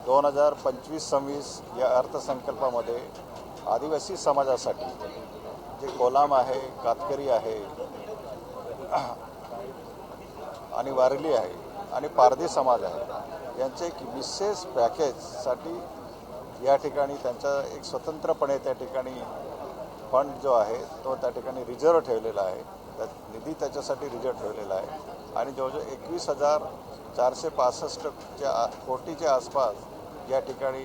2025-26 या अर्थसंकल्पामध्ये आदिवासी समाजासाठी जे कोलाम आहे, कातकरी आहे आणि वारली आहे आणि पारधी समाज आहे यांचे एक विशेष पॅकेजसाठी या ठिकाणी त्यांचा एक स्वतंत्रपणे त्या ठिकाणी फंड जो आहे तो त्या ठिकाणी रिझर्व्ह ठेवलेला आहे, निधी त्याच्यासाठी रिझर्व्ह ठेवलेला आहे आणि जवळजवळ 21,465 कोटीच्या आसपास या ठिकाणी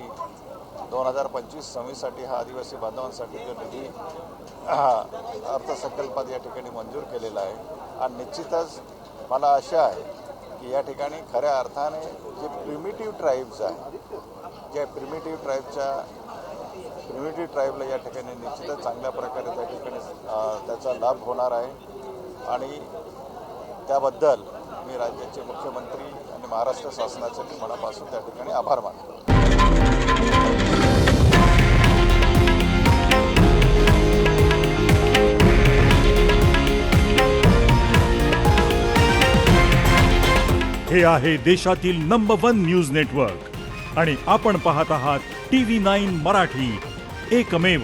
2025-26साठी हा आदिवासी बांधवांसाठी जो निधी अर्थसंकल्पात या ठिकाणी मंजूर केलेला आहे आणि निश्चितच मला आशा आहे की या ठिकाणी खऱ्या अर्थाने जे प्रिमिटिव्ह ट्राईब्स आहे, ज्या प्रिमिटिव्ह ट्राईबला या ठिकाणी निश्चितच चांगल्या प्रकारे त्या ठिकाणी त्याचा लाभ होणार आहे आणि त्याबद्दल मी राज्याचे मुख्यमंत्री आणि महाराष्ट्र शासनाचे मी मनापासून त्या ठिकाणी आभार मानतो. हे आहे देशातील नंबर 1 न्यूज नेटवर्क आणि आपण पाहत आहात TV9 मराठी, एकमेव.